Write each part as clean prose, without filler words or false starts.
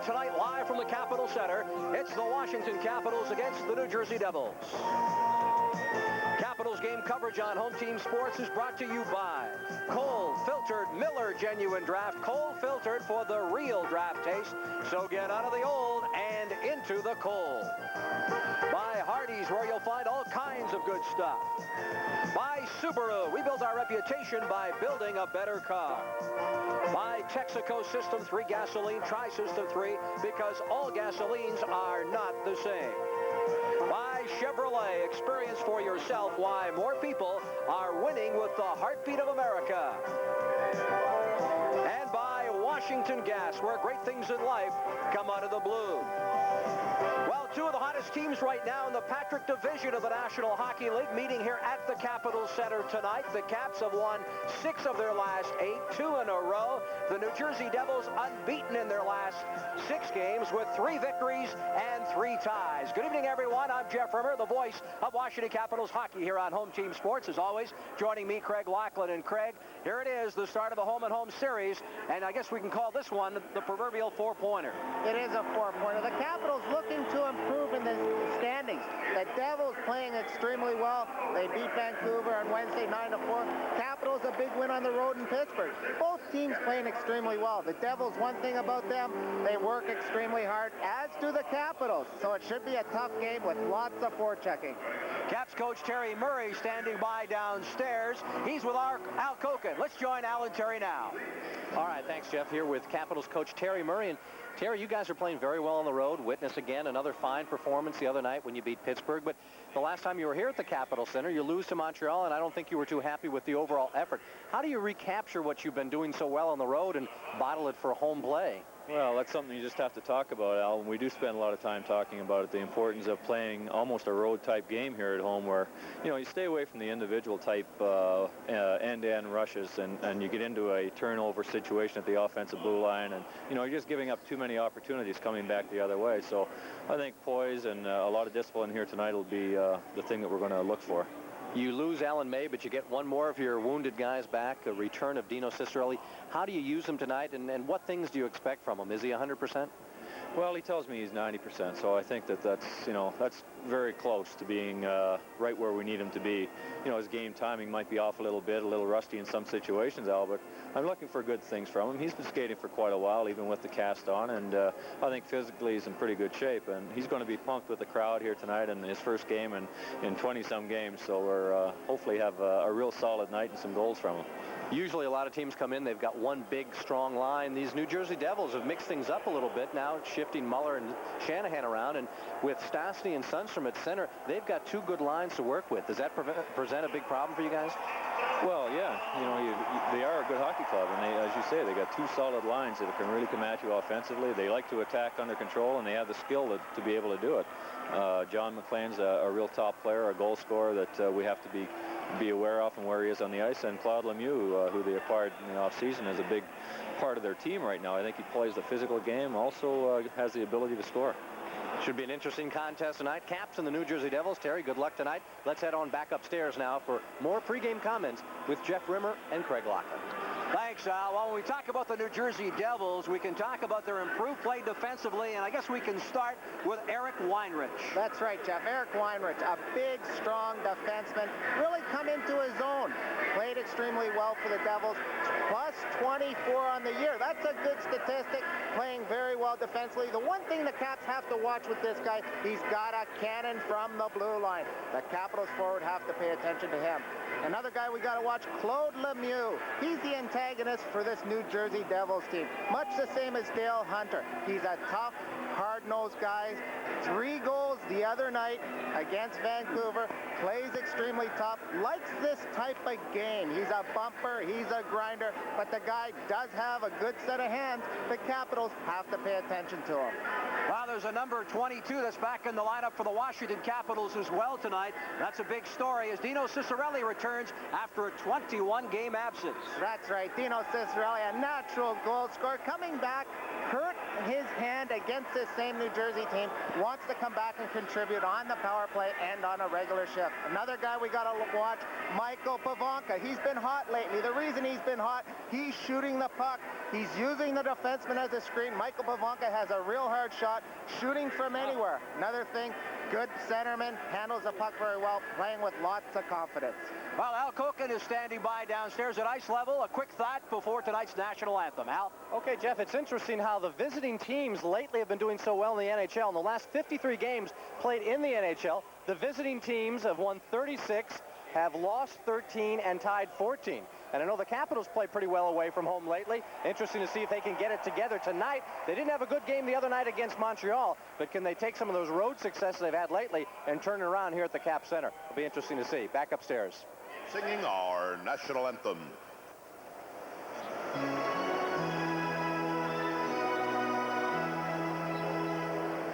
tonight live from the Capitol Center. It's the Washington Capitals against the New Jersey Devils. Capitals game coverage on Home Team Sports is brought to you by cold filtered Miller Genuine Draft. Cold filtered for the real draft taste. So get out of the old and into the cold. By Hardee's, where you'll find all kinds of good stuff. By Subaru, we build our reputation by building a better car. By Texaco System 3 gasoline, try System 3 because all gasolines are not the same. By Chevrolet, experience for yourself why more people are winning with the heartbeat of America. And by Washington Gas, where great things in life come out of the blue. Well, two of the hottest teams right now in the Patrick Division of the National Hockey League meeting here at the Capitol Center tonight. The Caps have won 6 of their last 8, 2 in a row. The New Jersey Devils unbeaten in their last 6 games with 3 victories and 3 ties. Good evening, everyone. I'm Jeff Rimmer, the voice of Washington Capitals hockey here on Home Team Sports. As always, joining me, Craig Laughlin. And Craig, here it is, the start of the home-and-home series. And I guess we can call this one the proverbial 4-pointer. It is a 4-pointer. The Capitals looking to improve in the standings. The Devils playing extremely well. They beat Vancouver on Wednesday 9-4. Capitals a big win on the road in Pittsburgh. Both teams playing extremely well. The Devils, one thing about them, they work extremely hard, as do the Capitals. So it should be a tough game with lots of forechecking. Caps coach Terry Murray standing by downstairs. He's with Al Koken. Let's join Al and Terry now. All right, thanks, Jeff. Here with Capitals coach Terry Murray. And Terry, you guys are playing very well on the road. Witness again another fine performance the other night when you beat Pittsburgh. But the last time you were here at the Capitol Center, you lose to Montreal, and I don't think you were too happy with the overall effort. How do you recapture what you've been doing so well on the road and bottle it for home play? Well, that's something you just have to talk about, Al. And we do spend a lot of time talking about it, the importance of playing almost a road-type game here at home where, you know, you stay away from the individual-type end-to-end rushes and you get into a turnover situation at the offensive blue line and, you know, you're just giving up too many opportunities coming back the other way. So I think poise and a lot of discipline here tonight will be the thing that we're going to look for. You lose Alan May, but you get one more of your wounded guys back, a return of Dino Ciccarelli. How do you use him tonight, and what things do you expect from him? Is he 100%? Well, he tells me he's 90%, so I think that's very close to being right where we need him to be. You know, his game timing might be off a little bit, a little rusty in some situations, Al, but I'm looking for good things from him. He's been skating for quite a while, even with the cast on, and I think physically he's in pretty good shape, and he's going to be pumped with the crowd here tonight in his first game in 20-some games, so we're hopefully have a real solid night and some goals from him. Usually a lot of teams come in, they've got one big, strong line. These New Jersey Devils have mixed things up a little bit now, shifting Muller and Shanahan around. And with Stastny and Sundstrom at center, they've got 2 good lines to work with. Does that present a big problem for you guys? Well, yeah. You know, they are a good hockey club. And as you say, they got 2 solid lines that can really come at you offensively. They like to attack under control, and they have the skill to be able to do it. John McLean's a real top player, a goal scorer that we have to be aware of and where he is on the ice. And Claude Lemieux, who they acquired in the offseason, is a big part of their team right now. I think he plays the physical game, also has the ability to score. Should be an interesting contest tonight. Caps and the New Jersey Devils. Terry, good luck tonight. Let's head on back upstairs now for more pregame comments with Jeff Rimmer and Craig Laughlin. Thanks, Al. Well, when we talk about the New Jersey Devils, we can talk about their improved play defensively, and I guess we can start with Eric Weinrich. That's right, Jeff. Eric Weinrich, a big, strong defenseman, really come into his own. Played extremely well for the Devils. Plus 24 on the year. That's a good statistic, playing very well defensively. The one thing the Caps have to watch with this guy, he's got a cannon from the blue line. The Capitals forward have to pay attention to him. Another guy we got to watch, Claude Lemieux. He's the antagonist for this New Jersey Devils team. Much the same as Dale Hunter. He's a tough, hard-nosed guy. 3 goals the other night against Vancouver. Plays extremely tough. Likes this type of game. He's a bumper. He's a grinder. But the guy does have a good set of hands. The Capitals have to pay attention to him. Well, there's a number 22 that's back in the lineup for the Washington Capitals as well tonight. That's a big story as Dino Ciccarelli returns after a 21-game absence. That's right. Dino Ciccarelli, a natural goal scorer, coming back hurt his hand against this same New Jersey team, wants to come back and contribute on the power play and on a regular shift. Another guy we got to watch, Michael Pivonka. He's been hot lately. The reason he's been hot, he's shooting the puck. He's using the defenseman as a screen. Michael Pivonka has a real hard shot, shooting from anywhere. Another thing, good centerman, handles the puck very well, playing with lots of confidence. Well, Al Koken is standing by downstairs at ice level. A quick thought before tonight's national anthem. Al? Okay, Jeff, it's interesting how the visiting teams lately have been doing so well in the NHL. In the last 53 games played in the NHL, the visiting teams have won 36, have lost 13, and tied 14. And I know the Capitals play pretty well away from home lately. Interesting to see if they can get it together tonight. They didn't have a good game the other night against Montreal, but can they take some of those road successes they've had lately and turn it around here at the Cap Center? It'll be interesting to see. Back upstairs. Singing our national anthem.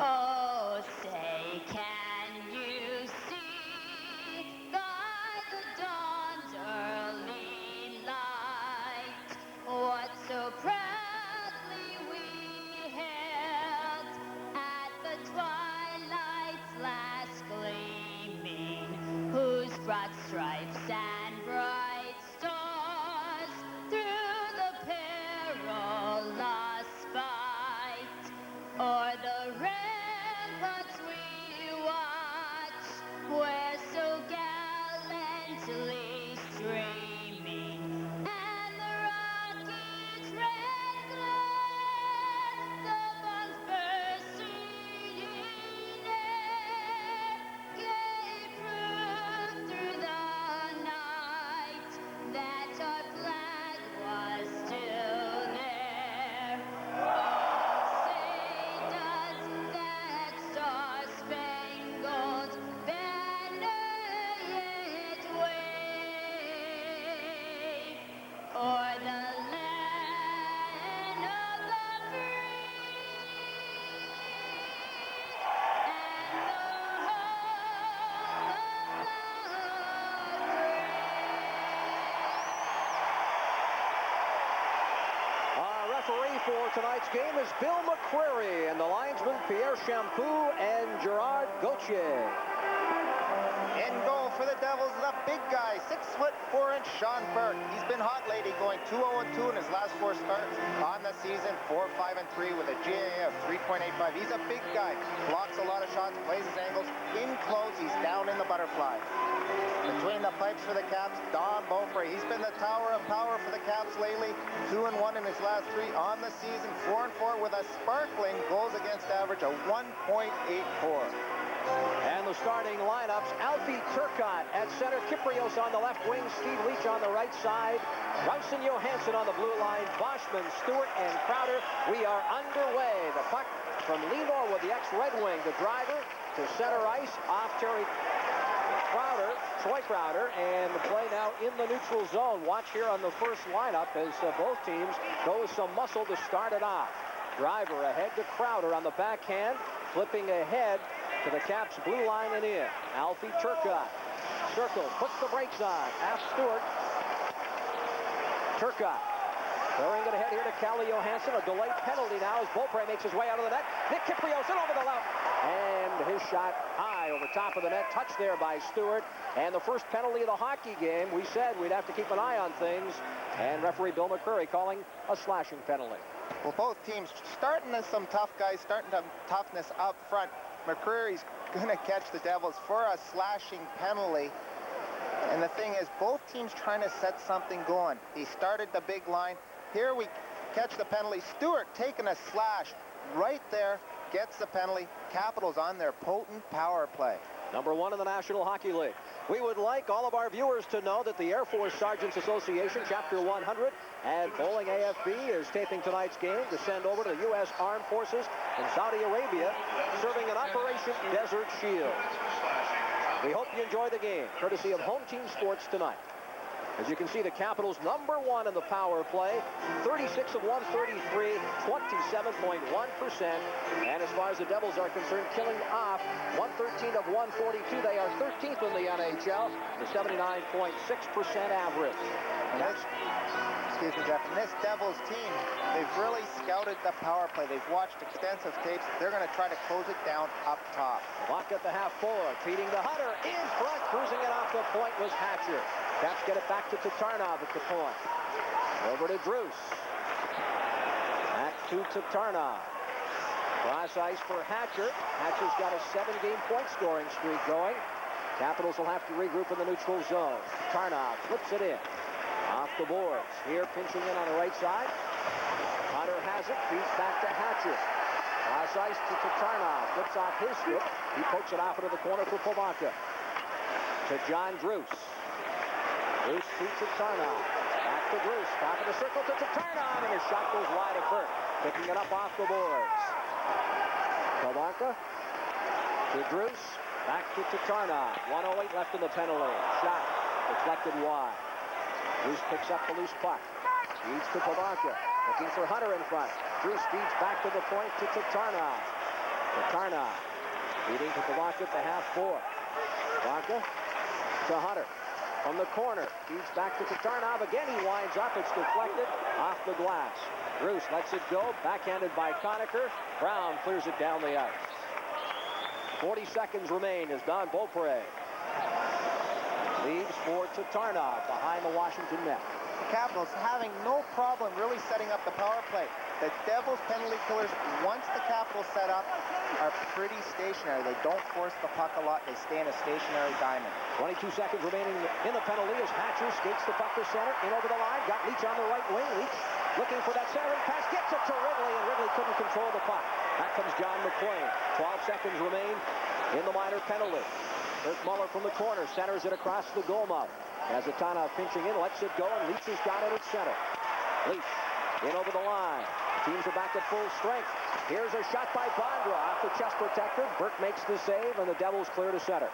Oh, say, can you see by the dawn's early light what so proudly we hailed at the twilight's last gleaming, whose broad stripes and bright stars through the perilous fight o'er the ramparts we watch, where so gallantly streaming, and the rocket's red glare, the bombs bursting in air, gave proof through the night that our flag was still there. Oh, say does that star-spangled banner yet wave o'er the land of the free and the home of the brave? Our referee for tonight's game is Bill McCreary, and the linesmen Pierre Champoux and Gerard Gauthier. In goal for the Devils is a big guy, 6'4" Sean Burke. He's been hot lately, going 2-0-2 in his last 4 starts on the season, 4-5-3 with a GAA of 3.85. He's a big guy, blocks a lot of shots, plays his angles. In close, he's down in the butterfly. Between the pipes for the Caps, Don Beaupre. He's been the tower of power for the Caps lately, 2-1 in his last 3 on the season, 4-4 with a sparkling goals against average of 1.84. And the starting lineups, Alfie Turcotte at center, Kyprios on the left wing, Steve Leach on the right side, Rouse and Johansson on the blue line, Boschman, Stewart, and Crowder. We are underway. The puck from Lee Norwood, the ex-Red Wing, the driver to center ice, off Terry Crowder, Troy Crowder, and the play now in the neutral zone. Watch here on the first lineup as both teams go with some muscle to start it off. Driver ahead to Crowder on the backhand, flipping ahead to the Caps blue line and in. Alfie Turcotte circles, puts the brakes on. Half Stewart. Turcotte throwing it ahead here to Calle Johansson. A delayed penalty now as Beaupre makes his way out of the net. Nick Kyprios in over the left. And his shot high over top of the net. Touched there by Stewart. And the first penalty of the hockey game. We said we'd have to keep an eye on things. And referee Bill McCreary calling a slashing penalty. Well, both teams starting as some tough guys, starting to have toughness up front. McCreary's going to catch the Devils for a slashing penalty. And the thing is, both teams trying to set something going. He started the big line. Here we catch the penalty. Stewart taking a slash right there, gets the penalty. Capitals on their potent power play. Number 1 in the National Hockey League. We would like all of our viewers to know that the Air Force Sergeants Association, Chapter 100, at Bowling AFB is taping tonight's game to send over to the U.S. Armed Forces in Saudi Arabia, serving an Operation Desert Shield. We hope you enjoy the game, courtesy of Home Team Sports tonight. As you can see, the Capitals #1 in the power play, 36 of 133, 27.1%. And as far as the Devils are concerned, killing off 113 of 142. They are 13th in the NHL, the 79.6% average. And excuse me, Jeff, and this Devils team, they've really scouted the power play. They've watched extensive tapes. They're going to try to close it down up top. Lock at the half-forward, feeding to Hunter in front, cruising it off the point was Hatcher. Caps get it back to Tatarnov at the point. Over to Druce. Back to Tatarnov. Cross ice for Hatcher. Hatcher's got a 7-game point scoring streak going. Capitals will have to regroup in the neutral zone. Tatarnov flips it in. Off the boards. Here pinching in on the right side. Hunter has it. Feeds back to Hatcher. Cross ice to Tatarnov. Flips off his stick. He pokes it off into the corner for Pivonka. To John Druce. Druce to Tatarnov. Back to Druce. Top of the circle to Tatarnov. And his shot goes wide of Burke. Picking it up off the boards. Pivonka to Druce. Back to Tatarnov. 1:08 left in the penalty. Shot deflected wide. Druce picks up the loose puck. Feeds to Pivonka. Looking for Hunter in front. Druce feeds back to the point to Tatarnov. Tatarnov feeding to Pivonka at the half-forward. Pivonka to Hunter. From the corner. Feeds back to Tatarnov. Again, he winds up. It's deflected off the glass. Druce lets it go. Backhanded by Conacher. Brown clears it down the ice. 40 seconds remain as Don Beaupre leaves for Tatarnov behind the Washington net. The Capitals having no problem really setting up the power play. The Devils penalty killers, once the Capitals set up, are pretty stationary. They don't force the puck a lot. They stay in a stationary diamond. 22 seconds remaining in the penalty as Hatcher skates the puck to center. In over the line. Got Leach on the right wing. Leach looking for that centering pass. Gets it to Wrigley, and Wrigley couldn't control the puck. Back comes John McClain. 12 seconds remain in the minor penalty. Kurt Muller from the corner centers it across the goal mouth. Tatarnov pinching in, lets it go, and Leach has got it at center. Leach in over the line. Teams are back at full strength. Here's a shot by Bondra off the chest protector. Burke makes the save, and the Devils clear to center.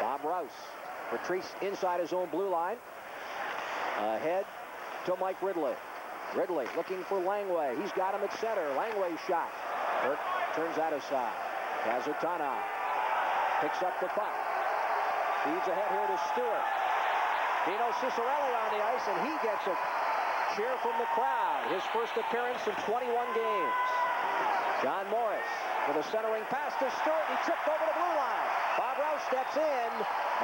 Bob Rouse retreats inside his own blue line. Ahead to Mike Ridley. Ridley looking for Langway. He's got him at center. Langway's shot. Burke turns that aside. Tatarnov picks up the puck. Feeds ahead here to Stewart. Dino Ciccarelli on the ice, and he gets a cheer from the crowd. His first appearance in 21 games. John Morris with a centering pass to Stewart. He tripped over the blue line. Bob Rouse steps in,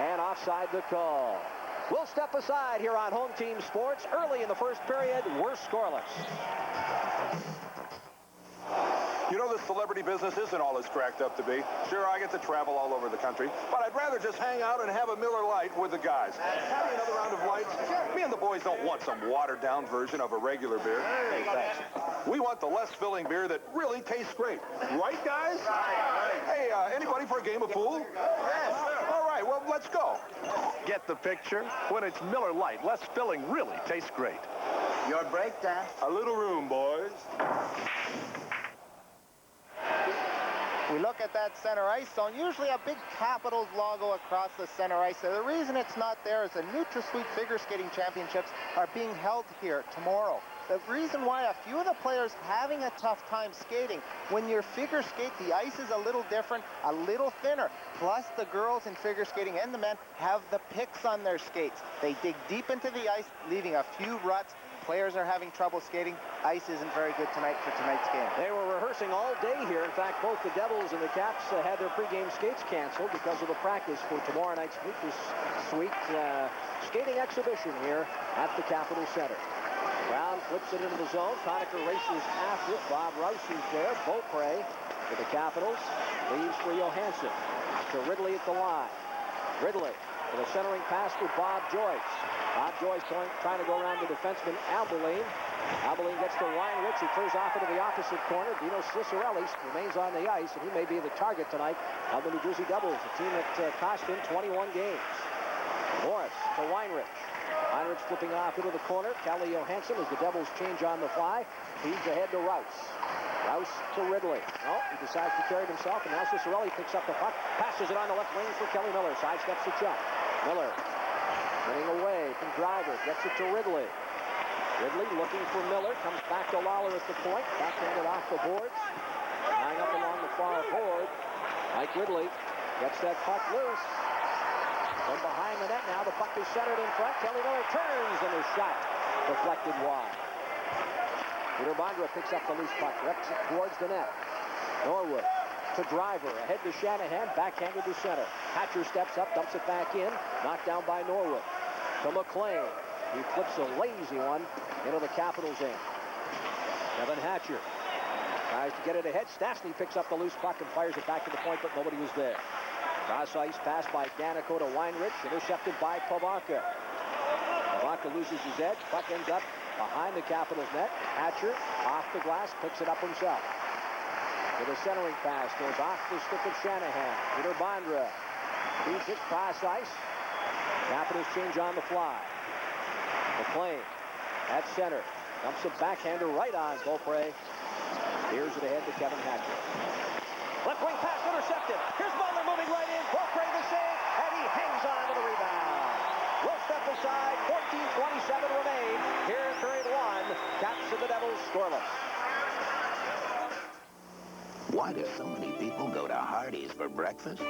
and offside the call. We'll step aside here on Home Team Sports. Early in the first period, we're scoreless. You know, the celebrity business isn't all it's cracked up to be. Sure, I get to travel all over the country, but I'd rather just hang out and have a Miller Lite with the guys. Have another round of lights? Me and the boys don't want some watered-down version of a regular beer. Hey, thanks. We want the less filling beer that really tastes great. Right, guys? Hey, anybody for a game of pool? Yes. All right, well, let's go. Get the picture? When it's Miller Lite, less filling really tastes great. Your break, Dan. A little room, boys. We look at that center ice zone, usually a big Capitals logo across the center ice. So the reason it's not there is the NutraSweet Figure Skating Championships are being held here tomorrow. The reason why a few of the players having a tough time skating, when you figure skate, the ice is a little different, a little thinner. Plus the girls in figure skating and the men have the picks on their skates. They dig deep into the ice, leaving a few ruts. Players are having trouble skating. Ice isn't very good tonight for tonight's game. They were rehearsing all day here. In fact, both the Devils and the Caps had their pregame skates canceled because of the practice for tomorrow night's NutraSweet skating exhibition here at the Capitol Center. Brown flips it into the zone. Conacher races after it. Bob Rouse is there. Beaupre for the Capitals. Leaves for Johansson. To Ridley at the line. Ridley with a centering pass to Bob Joyce. Bob Joyce trying to go around the defenseman Abilene. Abilene gets to Weinrich, who clears off into the opposite corner. Dino Ciccarelli remains on the ice, and he may be the target tonight of the New Jersey Devils, a team that cost him 21 games. Morris to Weinrich. Weinrich flipping off into the corner. Calle Johansson as the Devils change on the fly. Feeds ahead to Rouse. Rouse to Ridley. Oh, he decides to carry it himself, and now Ciccarelli picks up the puck. Passes it on the left wing for Kelly Miller. Sidesteps the check. Miller Running away from Driver. Gets it to Ridley. Ridley looking for Miller. Comes back to Lawler at the point. Backhanded off the boards. Tying up along the far board. Mike Ridley gets that puck loose. From behind the net now, the puck is centered in front. Kelly Miller turns and his shot deflected wide. Peter Bondra picks up the loose puck. Directs it towards the net. Norwood to Driver. Ahead to Shanahan. Backhanded to center. Hatcher steps up, dumps it back in. Knocked down by Norwood. To McLean. He flips a lazy one into the Capitals' end. Kevin Hatcher tries to get it ahead. Stastny picks up the loose puck and fires it back to the point, but nobody was there. Cross ice pass by Danico to Weinrich. Intercepted by Pavanka. Pavanka loses his edge. Puck ends up behind the Capitals' net. Hatcher off the glass, picks it up himself. With a centering pass, goes off the stick of Shanahan. Peter Bondra feeds it cross ice. Capitals change on the fly. McLean at center. Dumps a backhander right on Beaupre. Steers it ahead to Kevin Hatcher. Left wing pass intercepted. Here's Butler moving right in. Beaupre the save, and he hangs on to the rebound. Will step aside. 14:27 remain here in period one. Caps and the Devils scoreless. Why do so many people go to Hardee's for breakfast?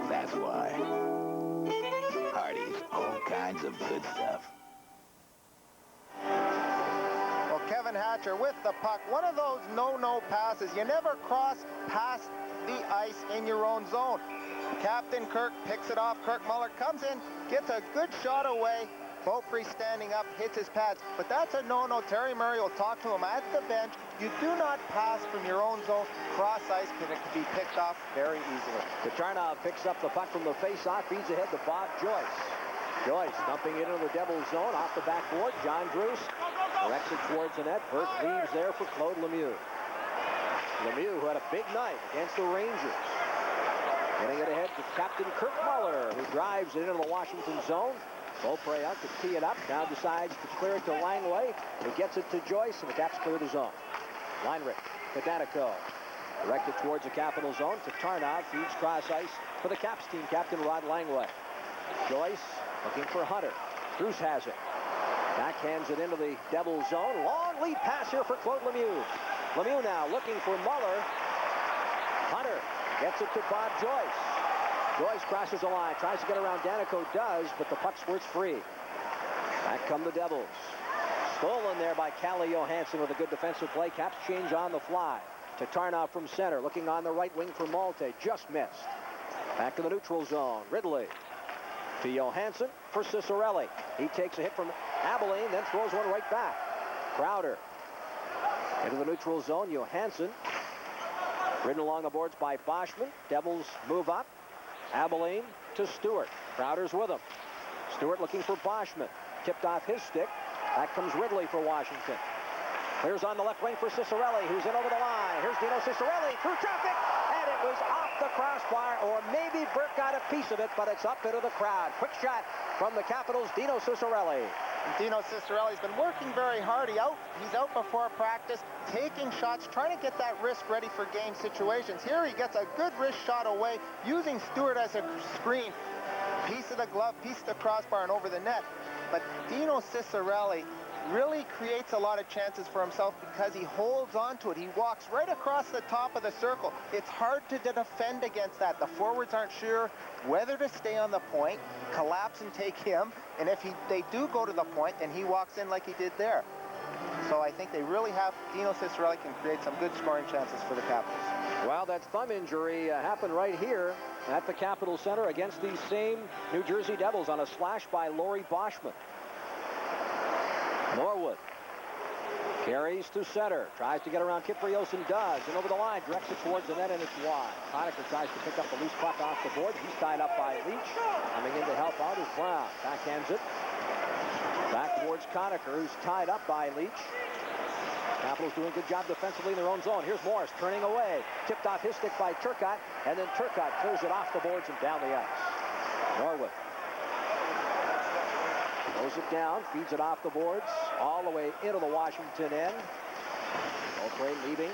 That's why. Hardee's, all kinds of good stuff. Well, Kevin Hatcher with the puck. One of those no-no passes. You never cross past the ice in your own zone. Captain Kirk picks it off. Kirk Muller comes in, gets a good shot away. Beaupre standing up, hits his pads. But that's a no-no. Terry Murray will talk to him at the bench. You do not pass from your own zone. Cross ice can be picked off very easily. Katarnov picks up the puck from the face-off, feeds ahead to Bob Joyce. Joyce dumping it into the Devils zone, off the backboard. John Druce directs it towards the net. Burke leaves there for Claude Lemieux. Lemieux, who had a big night against the Rangers. Getting it ahead to Captain Kirk Muller, who drives it into the Washington zone. Beaupre out to tee it up. Now decides to clear it to Langway. He gets it to Joyce, and the Caps clear the zone. Weinrich to Danico. Directed towards the Capital zone. To Tarnov, feeds cross ice for the Caps team captain Rod Langway. Joyce looking for Hunter. Bruce has it. Backhands it into the Devils zone. Long lead pass here for Claude Lemieux. Lemieux now looking for Muller. Hunter gets it to Bob Joyce. Joyce crosses the line, tries to get around. Danico does, but the puck squirts free. Back come the Devils. Stolen there by Calle Johansson with a good defensive play. Caps change on the fly. To Tarnow from center, looking on the right wing for Malte. Just missed. Back to the neutral zone. Ridley to Johansson for Ciccarelli. He takes a hit from Abilene, then throws one right back. Crowder into the neutral zone. Johansson ridden along the boards by Boschman. Devils move up. Abilene to Stewart. Crowder's with him. Stewart looking for Boschman. Tipped off his stick. Back comes Ridley for Washington. Clears on the left wing for Ciccarelli, who's in over the line. Here's Dino Ciccarelli through traffic, and it was off the crossbar, or maybe Burke got a piece of it, but it's up into the crowd. Quick shot from the Capitals, Dino Ciccarelli. Dino Ciccarelli's been working very hard. He's out before practice, taking shots, trying to get that wrist ready for game situations. Here he gets a good wrist shot away, using Stewart as a screen. Piece of the glove, piece of the crossbar, and over the net. But Dino Ciccarelli really creates a lot of chances for himself because he holds on to it. He walks right across the top of the circle. It's hard to defend against that. The forwards aren't sure whether to stay on the point, collapse and take him, and if they do go to the point, then he walks in like he did there. So I think they really have, Dino Ciccarelli can create some good scoring chances for the Capitals. Well, that thumb injury happened right here at the Capitol Center against these same New Jersey Devils on a slash by Laurie Boschman. Norwood carries to center, tries to get around Kypreos and does, and over the line, directs it towards the net, and it's wide. Conacher tries to pick up the loose puck off the board. He's tied up by Leach. Coming in to help out is Brown. Backhands it back towards Conacher, who's tied up by Leach. Capitals doing a good job defensively in their own zone. Here's Morris turning away. Tipped off his stick by Turcotte, and then Turcotte clears it off the boards and down the ice. Norwood throws it down, feeds it off the boards, all the way into the Washington end. Beaupre leaving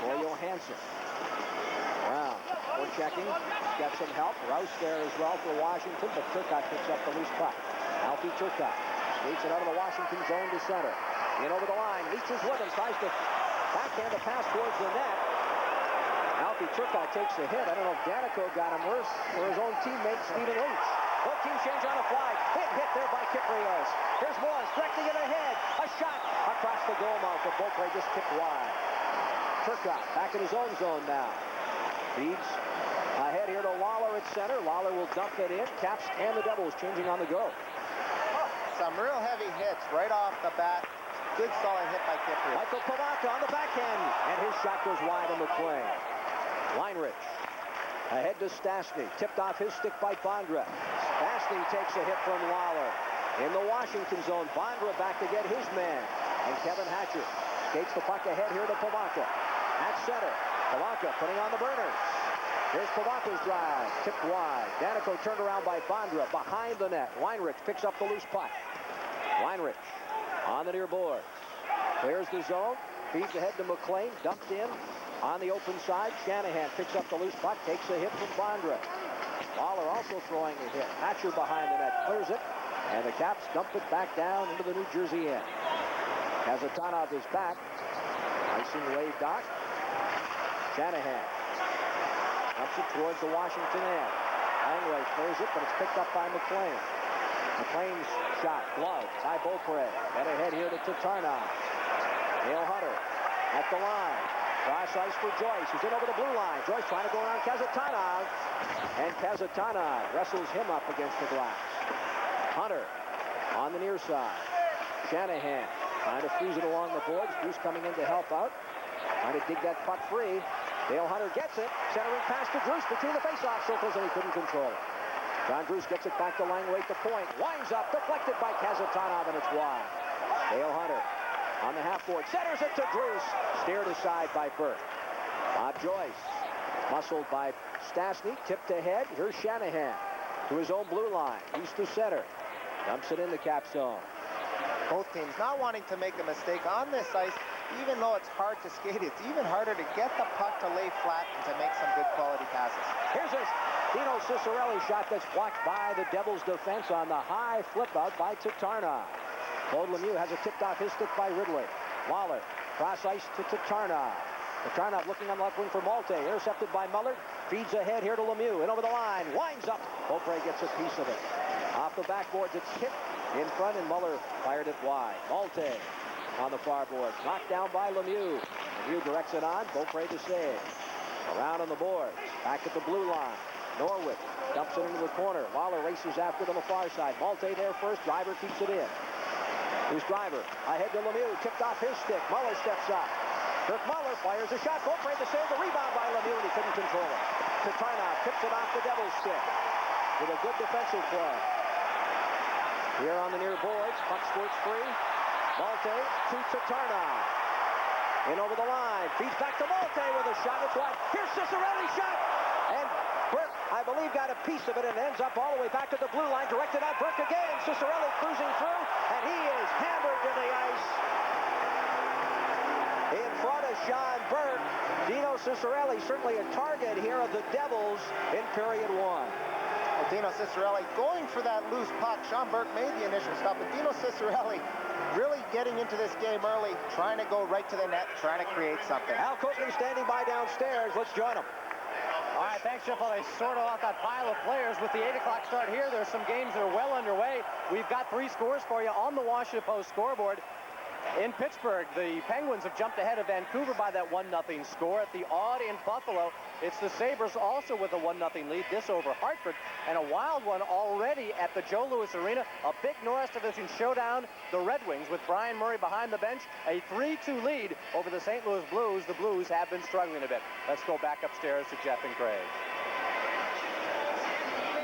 for Johansson. Brown, we're checking. He's got some help. Rouse there as well for Washington, but Turcotte picks up the loose puck. Alfie Turcotte skates it out of the Washington zone to center. In over the line, reaches with him, tries to backhand the pass towards the net. Alfie Turcotte takes a hit. I don't know if Danico got him worse or his own teammate, Stephen Leach. Both teams change on a fly. Hit there by Kypreos. Here's Morris directing it ahead. A shot across the goal mouth, but Beaupre just kicked wide. Turcotte back in his own zone now. Feeds ahead here to Lawler at center. Lawler will dump it in. Caps and the Devils changing on the go. Some real heavy hits right off the bat. Good solid hit by Kypreos. Michael Pivonka on the backhand, and his shot goes wide on McLean. Weinrich ahead to Stastny. Tipped off his stick by Bondra. Stastny takes a hit from Lawler. In the Washington zone, Bondra back to get his man. And Kevin Hatcher skates the puck ahead here to Pivonka. At center, Pivonka putting on the burners. Here's Pivonka's drive, tipped wide. Danico turned around by Bondra behind the net. Weinrich picks up the loose puck. Weinrich on the near boards. Clears the zone, feeds ahead to McLean, dumped in on the open side. Shanahan picks up the loose puck, takes a hit from Bondra. Lawler also throwing a hit. Hatcher behind the net, clears it, and the Caps dump it back down into the New Jersey end. Kazatanov is back. Icing wave dock. Shanahan dumps it towards the Washington end. Langway clears it, but it's picked up by McLean. McLean's shot gloved by Beaupre. Get ahead here to Tatarnov. Dale Hunter at the line. Cross ice for Joyce. He's in over the blue line. Joyce trying to go around Kazatanov. And Kazatanov wrestles him up against the glass. Hunter on the near side. Shanahan trying to freeze it along the boards. Bruce coming in to help out. Trying to dig that puck free. Dale Hunter gets it. Centering pass to Bruce between the face-off circles, and he couldn't control it. John Bruce gets it back to Langway at the point. Winds up, deflected by Kazatanov, and it's wide. Dale Hunter on the half-board. Centers it to Bruce. Steered aside by Burke. Bob Joyce. Muscled by Stastny. Tipped ahead. Here's Shanahan to his own blue line. East to center. Dumps it in the Cap zone. Both teams not wanting to make a mistake on this ice. Even though it's hard to skate, it's even harder to get the puck to lay flat and to make some good quality passes. Here's a Dino Ciccarelli shot that's blocked by the Devils defense on the high flip out by Tatarnov. Claude Lemieux has it tipped off his stick by Ridley. Lawler, cross ice to Tatarnov. Tatarnov looking on the left wing for Malte. Intercepted by Muller. Feeds ahead here to Lemieux. In over the line. Winds up. Beaupre gets a piece of it. Off the backboards, it's hit in front, and Muller fired it wide. Malte on the far board. Knocked down by Lemieux. Lemieux directs it on. Beaupre to save. Around on the boards. Back at the blue line. Norwood dumps it into the corner. Lawler races after it on the far side. Malte there first. Driver keeps it in. Here's Driver. Ahead to Lemieux. Tipped off his stick. Muller steps up. Kirk Muller fires a shot. Beaupre to save the rebound by Lemieux, and he couldn't control it. Tatarnov tips it off the Devil's stick with a good defensive play. Here on the near boards. Puck squirts free. Malte to Tatarnov. In over the line. Feeds back to Malte with a shot. It's wide. Here's Ciccarelli's shot. And Burke, I believe, got a piece of it and ends up all the way back to the blue line. Directed on Burke again. Ciccarelli cruising through. And he is hammered to the ice. In front of Sean Burke. Dino Ciccarelli certainly a target here of the Devils in period one. Well, Dino Ciccarelli going for that loose puck. Sean Burke made the initial stop, but Dino Ciccarelli really getting into this game early, trying to go right to the net, trying to create something. Al Copeland standing by downstairs. Let's join him. All right, thanks, Jeff. Well, they sort of off that pile of players with the 8 o'clock start here. There's some games that are well underway. We've got 3 scores for you on the Washington Post scoreboard. In Pittsburgh, the Penguins have jumped ahead of Vancouver by that 1-0 score. At the odd in Buffalo, it's the Sabres also with a 1-0 lead, this over Hartford. And a wild one already at the Joe Louis Arena. A big Norris Division showdown. The Red Wings with Brian Murray behind the bench. A 3-2 lead over the St. Louis Blues. The Blues have been struggling a bit. Let's go back upstairs to Jeff and Craig.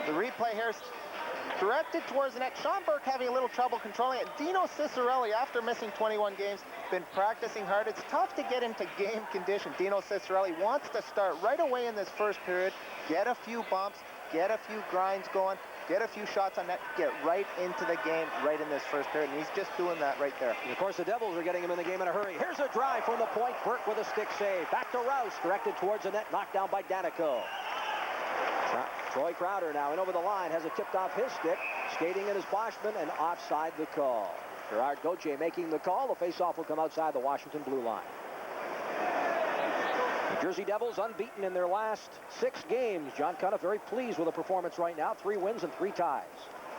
The replay here directed towards the net. Sean Burke having a little trouble controlling it. Dino Ciccarelli, after missing 21 games, been practicing hard. It's tough to get into game condition. Dino Ciccarelli wants to start right away in this first period, get a few bumps, get a few grinds going, get a few shots on net, get right into the game right in this first period, and he's just doing that right there. And of course, the Devils are getting him in the game in a hurry. Here's a drive from the point. Burke with a stick save. Back to Rouse, directed towards the net, knocked down by Danico. Troy Crowder now in over the line, has it tipped off his stick. Skating in his Boschman, and offside the call. Gerard Gauthier making the call. The faceoff will come outside the Washington blue line. The Jersey Devils unbeaten in their last 6 games. John Cunniff very pleased with the performance right now. 3 wins and 3 ties.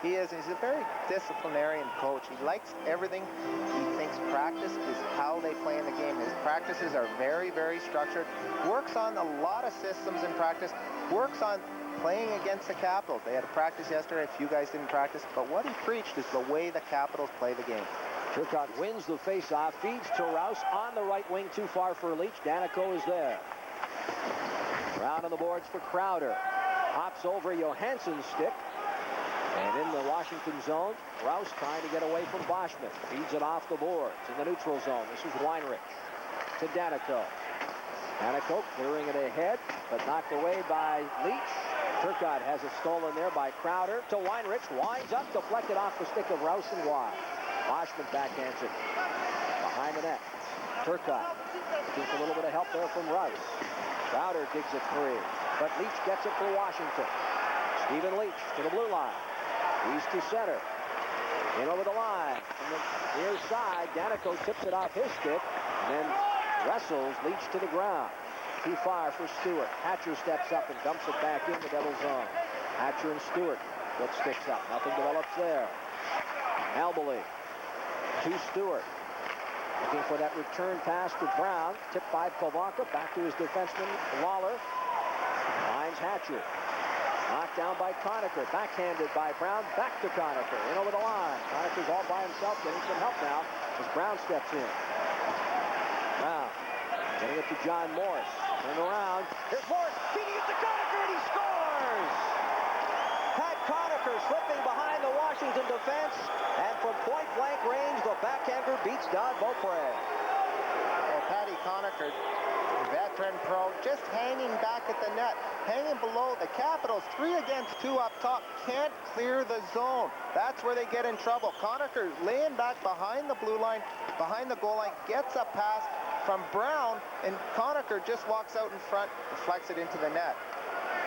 He is. He's a very disciplinarian coach. He likes everything. He thinks practice is how they play in the game. His practices are very, very structured. Works on a lot of systems in practice. Works on playing against the Capitals. They had a practice yesterday. A few guys didn't practice. But what he preached is the way the Capitals play the game. Turcotte wins the faceoff, feeds to Rouse on the right wing, too far for Leach. Danico is there. Round on the boards for Crowder. Hops over Johansson's stick. And in the Washington zone, Rouse trying to get away from Boschman. Feeds it off the boards in the neutral zone. This is Weinrich to Danico. Danico clearing it ahead, but knocked away by Leach. Turcotte has it stolen there by Crowder to Weinrich. Winds up, deflected off the stick of Rouse and wide. Boschman backhands it behind the net. Turcotte gets a little bit of help there from Rouse. Crowder digs it free, but Leach gets it for Washington. Stephen Leach to the blue line. He's to center. In over the line. From the near side, Danico tips it off his stick, and then wrestles Leach to the ground. Too far for Stewart. Hatcher steps up and dumps it back in the Devils zone. Hatcher and Stewart get sticks up. Nothing develops there. Albely to Stewart. Looking for that return pass to Brown. Tipped by Pivonka. Back to his defenseman, Lawler. Finds Hatcher. Knocked down by Conacher. Backhanded by Brown. Back to Conacher. In over the line. Conacher's all by himself, getting some help now as Brown steps in. Brown getting it to John Morris. Turn around. Here's Morris. Feeding it to Conacher, and he scores! Pat Conacher slipping behind the Washington defense. And from point-blank range, the backhander beats Don Beaupre. Well, Patty Conacher, veteran pro, just hanging back at the net, hanging below the Capitals. 3 against 2 up top, can't clear the zone. That's where they get in trouble. Conacher laying back behind the blue line, behind the goal line, gets a pass from Brown, and Conacher just walks out in front, deflects it into the net.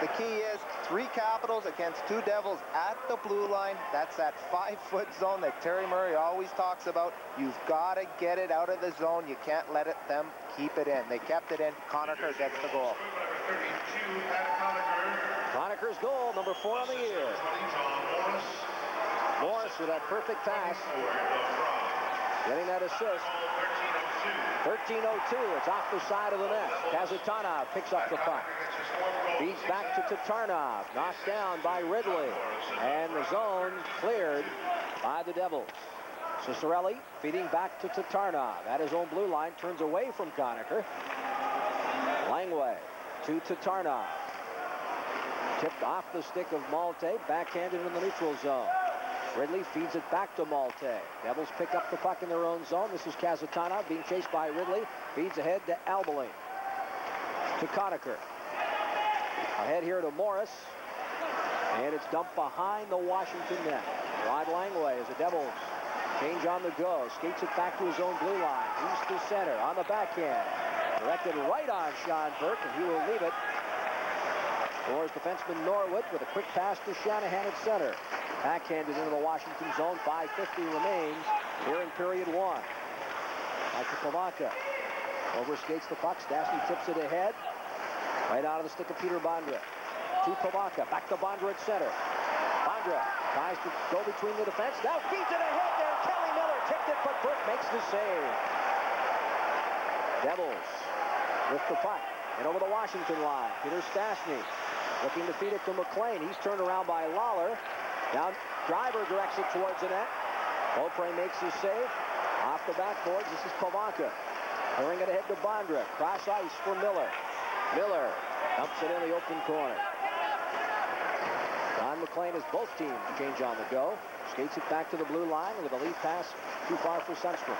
The key is 3 Capitals against 2 Devils at the blue line. That's that 5-foot zone that Terry Murray always talks about. You've got to get it out of the zone. You can't let them keep it in. They kept it in. Conacher gets the goal. Conacher's goal, number 4 on the year. Morris with that perfect pass. Getting that assist. 13:02. It's off the side of the net. Kazatanov picks up the puck. Feeds back to Tatarnov. Knocked down by Ridley. And the zone cleared by the Devils. Ciccarelli feeding back to Tatarnov. At his own blue line. Turns away from Conacher. Langway to Tatarnov. Tipped off the stick of Malte. Backhanded in the neutral zone. Ridley feeds it back to Malte. Devils pick up the puck in their own zone. This is Kazatanov being chased by Ridley. Feeds ahead to Albely. To Conacher. Ahead here to Morris. And it's dumped behind the Washington net. Rod Langway as the Devils change on the go. Skates it back to his own blue line. East to center on the backhand. Directed right on Sean Burke, and he will leave it. Or his defenseman Norwood with a quick pass to Shanahan at center. Backhanded into the Washington zone. 5:50 remains here in period 1. Michael Pivonka overskates the puck. Stastny tips it ahead. Right out of the stick of Peter Bondra. To Pivonka. Back to Bondra at center. Bondra tries to go between the defense. Now feeds it ahead there. Kelly Miller tipped it, but Burke makes the save. Devils with the puck. And over the Washington line. Peter Stastny looking to feed it to McLean. He's turned around by Lawler. Now Driver directs it towards the net. Beaupre makes his save. Off the backboards, this is Pivonka. Clearing it ahead to Bondra. Cross ice for Miller. Miller dumps it in the open corner. Don John McClain has both teams change on the go. Skates it back to the blue line with a lead pass too far for Sundstrom.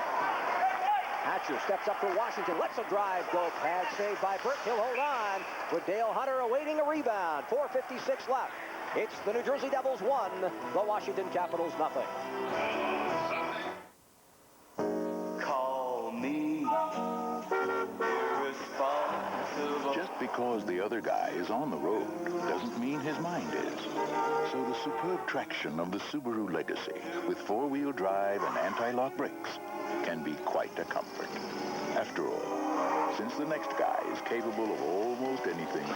Hatcher steps up for Washington, lets a drive go. Pad saved by Burke. He'll hold on with Dale Hunter awaiting a rebound. 4:56 left. It's the New Jersey Devils 1, the Washington Capitals nothing. Call me irresponsible. Just because the other guy is on the road doesn't mean his mind is. So the superb traction of the Subaru Legacy with four-wheel drive and anti-lock brakes can be quite a comfort. After all, since the next guy is capable of almost anything,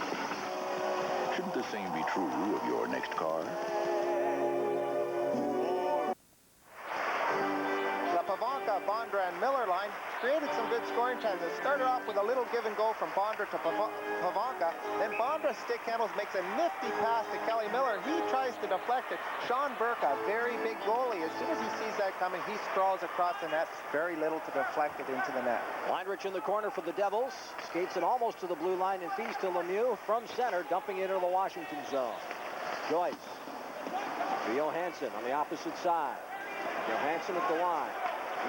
shouldn't the same be true of your next car? The Pavanka, Bondra, and Miller line created some good scoring chances. It started off with a little give and go from Bondra to Pavanka. Then Bondra stick handles, makes a nifty pass to Kelly Miller. He tries to deflect it. Sean Burke, a very big goalie. As soon as he sees that coming, he sprawls across the net. Very little to deflect it into the net. Weinrich in the corner for the Devils. Skates it almost to the blue line and feeds to Lemieux from center, dumping it into the Washington zone. Joyce to Johansson on the opposite side. Johansson at the line.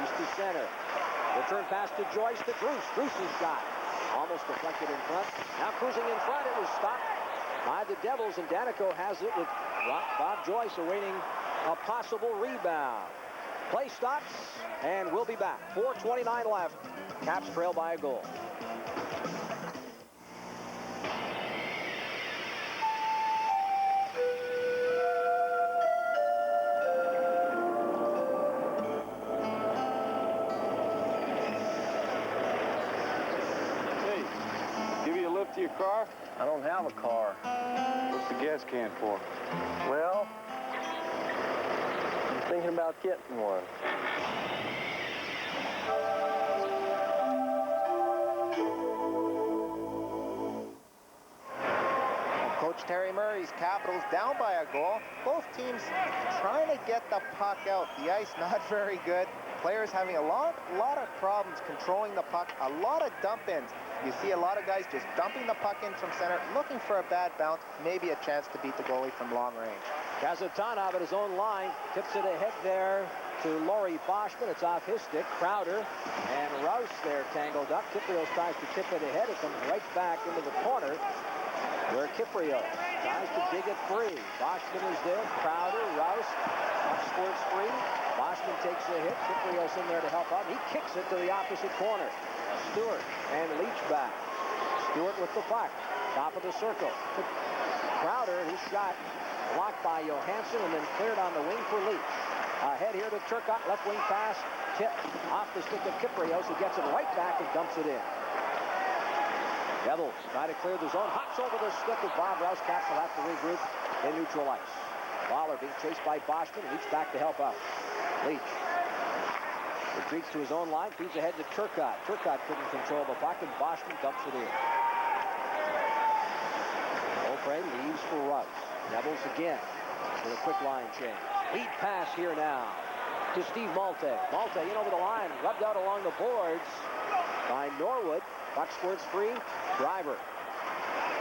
East to center. Return pass to Joyce to Druce. Druce's shot almost deflected in front. Now cruising in front. It was stopped by the Devils, and Danico has it with Bob Joyce awaiting a possible rebound. Play stops, and we'll be back. 4:29 left. Caps trail by a goal. To your car? I don't have a car. What's the gas can for? Well, I'm thinking about getting one. Coach Terry Murray's Capitals down by a goal. Both teams trying to get the puck out. The ice not very good. Players having a lot of problems controlling the puck. A lot of dump-ins. You see a lot of guys just dumping the puck in from center, looking for a bad bounce, maybe a chance to beat the goalie from long range. Kazatanov at his own line tips it ahead there to Laurie Boschman. It's off his stick. Crowder and Rouse there tangled up. Kyprios tries to tip it ahead. It comes right back into the corner where Kyprios tries to dig it free. Boschman is there. Crowder, Rouse, squirts free. Boschman takes a hit. Kyprios in there to help out. He kicks it to the opposite corner. Stewart and Leach back. Stewart with the puck. Top of the circle. Crowder, his shot blocked by Johansson and then cleared on the wing for Leach. Ahead here to Turcotte. Left wing pass. Tip off the stick of Kyprios, who gets it right back and dumps it in. Devils try to clear the zone. Hops over the stick with Bob Rouse. Caps will have to regroup in neutral ice. Waller being chased by Boschman. Leach back to help out. Leach retreats to his own line, feeds ahead to Turcotte. Turcotte couldn't control the puck, and Boschman dumps it in. Beaupre leaves for Rouse. Devils again with a quick line change. Lead pass here now to Steve Malte. Malte in over the line, rubbed out along the boards by Norwood. Puck squirts free. Driver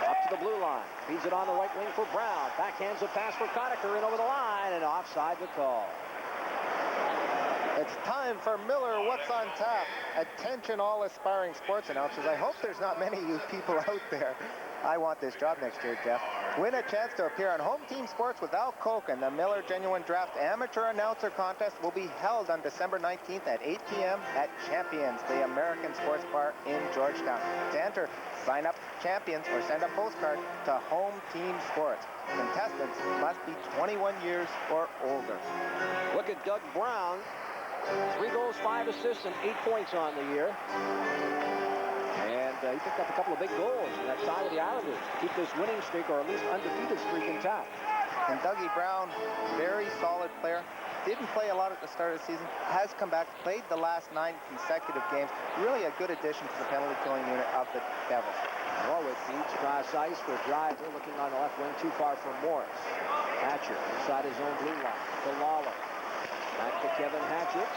up to the blue line. Feeds it on the right wing for Brown. Backhands a pass for Conacher in over the line, and offside the call. It's time for Miller What's on Tap. Attention all aspiring sports announcers. I hope there's not many of you people out there. I want this job next year, Jeff. Win a chance to appear on Home Team Sports with Al Koken. The Miller Genuine Draft Amateur Announcer Contest will be held on December 19th at 8 p.m. at Champions, the American Sports Bar in Georgetown. To enter, sign up Champions or send a postcard to Home Team Sports. Contestants must be 21 years or older. Look at Doug Brown. 3 goals, 5 assists, and 8 points on the year. And he picked up a couple of big goals in that tie with the Islanders to keep this winning streak, or at least undefeated streak, intact. And Dougie Brown, very solid player. Didn't play a lot at the start of the season. Has come back, played the last 9 consecutive games. Really a good addition to the penalty killing unit of the Devils. Norwood feeds cross ice for a drive. They're looking on the left wing, too far from Morris. Hatcher inside his own blue line to Lawler. Back to Kevin Hatchett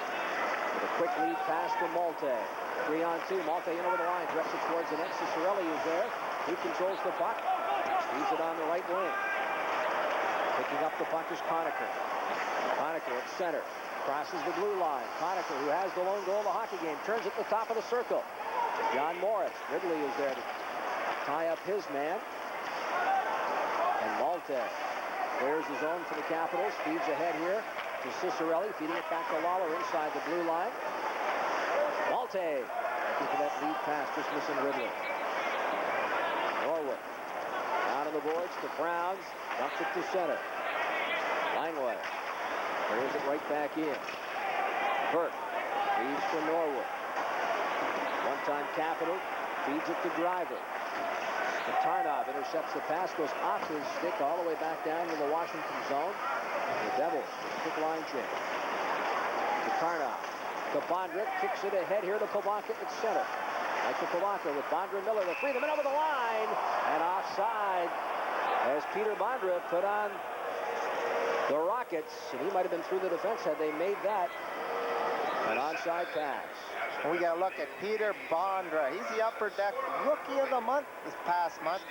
with a quick lead pass to Malte. 3-on-2. Malte in over the line, directs it towards the net. Ciccarelli is there. He controls the puck. Leaves it on the right wing. To Picking up the puck is Conacher. Conacher at center. Crosses the blue line. Conacher, who has the lone goal of the hockey game, turns at the top of the circle. John Morris. Ridley is there to tie up his man. And Malte clears the zone for the Capitals. Feeds ahead here to Ciccarelli. Feeding it back to Lawler inside the blue line. Malte looking for that lead pass. Just missing Ridley. Norwood. Down on the boards to Browns. Dumps it to center. Langway. Clears it right back in. Burke. Feeds for Norwood. One-time Capital. Feeds it to Driver. Tarnov intercepts the pass, goes off his stick all the way back down to the Washington zone. The Devils, quick line change. To Tarnov. To Bondra, kicks it ahead here to Pivonka at center. Michael Pivonka with Bondra and Miller, the three of them in over the line. And offside as Peter Bondra put on the Rockets. And he might have been through the defense had they made that an onside pass. And we got to look at Peter Bondra. He's the Upper Deck Rookie of the Month this past month.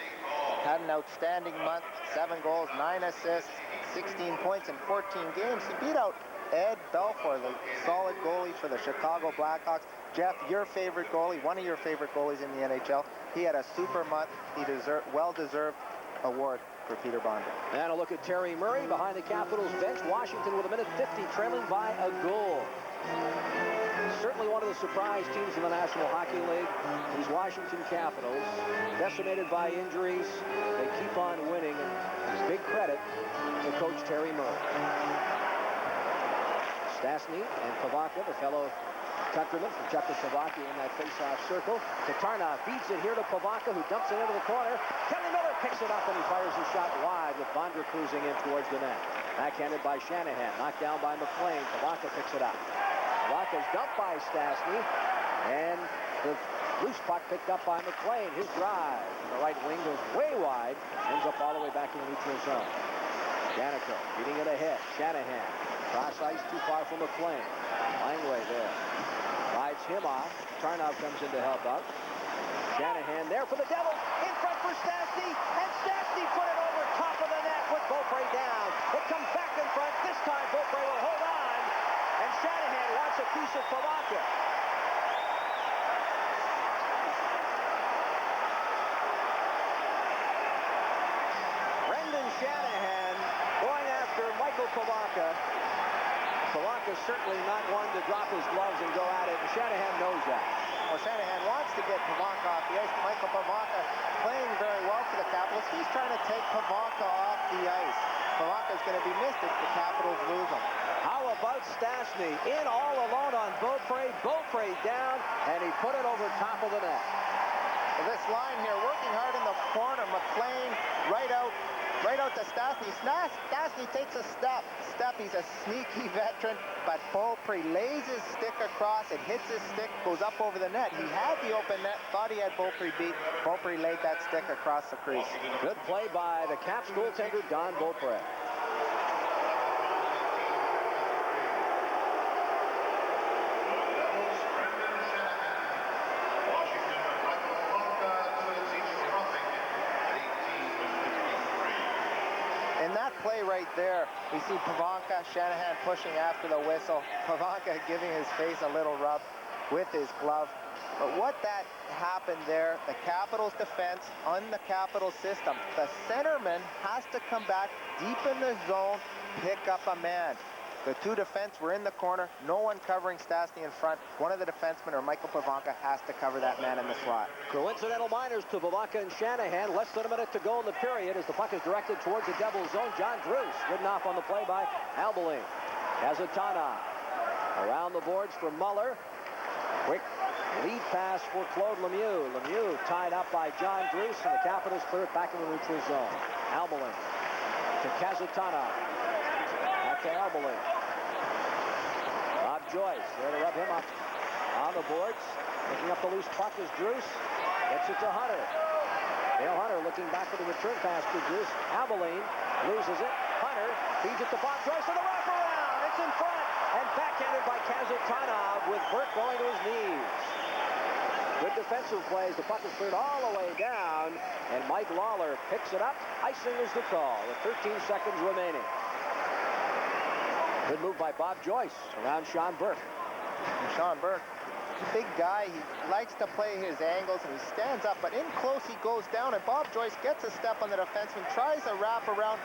Had an outstanding month. 7 goals, 9 assists, 16 points in 14 games. He beat out Ed Belfour, the solid goalie for the Chicago Blackhawks. Jeff, your favorite goalie, one of your favorite goalies in the NHL. He had a super month. He well-deserved award for Peter Bondra. And a look at Terry Murray behind the Capitals bench. Washington with a minute 50 trailing by a goal. Certainly one of the surprise teams in the National Hockey League. These Washington Capitals, decimated by injuries, they keep on winning. And big credit to Coach Terry Murray. Stastny and Pivonka, the fellow countryman from Czechoslovakia in that face-off circle. Tarnov feeds it here to Pivonka, who dumps it into the corner. Kelly Miller picks it up and he fires a shot wide with Bondra cruising in towards the net. Backhanded by Shanahan, knocked down by McLean. Pivonka picks it up. Pivonka's dumped by Stastny, and the loose puck picked up by McLean. His drive from the right wing goes way wide, ends up all the way back in the neutral zone. Janico beating it ahead. Shanahan, cross ice too far for McLean. Langway there, rides him off. Tarnov comes in to help out. Shanahan there for the Devils, in front for Stastny, and Stastny put it over top of the net with Beaupre down. It comes back in front. This time Beaupre will hold on, and Shanahan wants a piece of Pivonka. Brendan Shanahan going after Michael Pivonka. Pivonka's certainly not one to drop his gloves and go at it, and Shanahan knows that. Well, Shanahan wants to get Pivonka off the ice. Michael Pivonka playing very well for the Capitals. He's trying to take Pivonka off the ice. Pivonka's going to be missed if the Capitals lose him. How about Stastny in all alone on Beaupre? Beaupre down, and he put it over top of the net. Well, this line here, working hard in the corner. McLean right out to Stastny. Stastny takes a step. He's a sneaky veteran, but Beaupre lays his stick across. It hits his stick, goes up over the net. He had the open net, thought he had Beaupre beat. Beaupre laid that stick across the crease. Good play by the Caps goaltender, Don Beaupre. In that play right there, we see Pivonka, Shanahan pushing after the whistle. Pivonka giving his face a little rub with his glove. But what that happened there, the Capitals defense on the Capitals system. The centerman has to come back deep in the zone, pick up a man. The two defense were in the corner, no one covering Stastny in front. One of the defensemen, or Michael Pivonka, has to cover that man in the slot. Coincidental minors to Pivonka and Shanahan. Less than a minute to go in the period as the puck is directed towards the Devils zone. John Druce ridden off on the play by Albeline. Kazatana around the boards for Muller. Quick lead pass for Claude Lemieux. Lemieux tied up by John Druce, and the Capitals clear it back in the neutral zone. Albeline to Kazatana. Back to Albeline. Rob Joyce there to rub him up on the boards. Picking up the loose puck is Druce. Gets it to Hunter. Dale Hunter looking back for the return pass to Druce. Albeline loses it. Hunter feeds it to Bob Joyce for the wraparound. It's in front and backhanded by Kazatanov with Burke going to his knees. Good defensive plays. The puck is cleared all the way down, and Mike Lawler picks it up. Icing is the call with 13 seconds remaining. Good move by Bob Joyce around Sean Burke. And Sean Burke, big guy, he likes to play his angles, and he stands up, but in close he goes down, and Bob Joyce gets a step on the defenseman, tries a wrap around.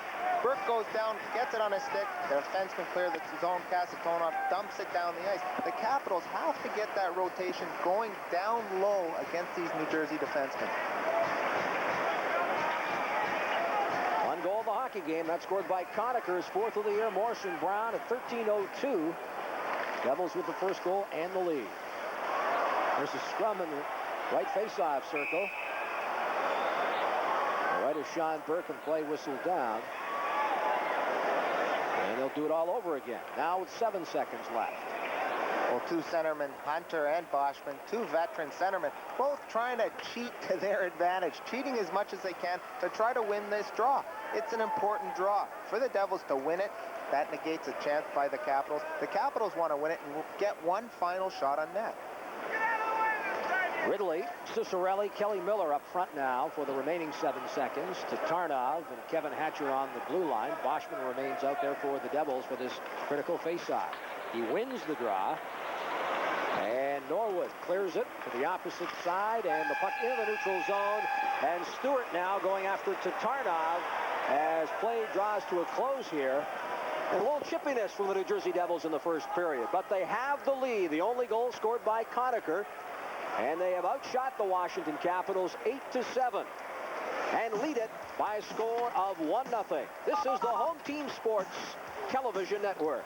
Burke goes down, gets it on his stick. The defenseman clears the zone, Kasatonov dumps it down the ice. The Capitals have to get that rotation going down low against these New Jersey defensemen. One goal of the hockey game. That's scored by Conacher's fourth of the year, Morrison Brown, at 13:02. Devils with the first goal and the lead. There's a scrum in the right face-off circle. Right as Sean Burke and play whistled down. And they'll do it all over again. Now with 7 seconds left. Well, two centermen, Hunter and Boschman, two veteran centermen, both trying to cheat to their advantage, cheating as much as they can to try to win this draw. It's an important draw. For the Devils to win it, that negates a chance by the Capitals. The Capitals want to win it and get one final shot on net. Ridley, Cicerelli, Kelly Miller up front now for the remaining 7 seconds. To Tarnov and Kevin Hatcher on the blue line. Boschman remains out there for the Devils for this critical face-off. He wins the draw. And Norwood clears it to the opposite side, and the puck in the neutral zone. And Stewart now going after Tatarnov as play draws to a close here. And a little chippiness from the New Jersey Devils in the first period, but they have the lead. The only goal scored by Conacher, and they have outshot the Washington Capitals 8-7 and lead it by a score of 1-0. This is the Home Team Sports Television Network.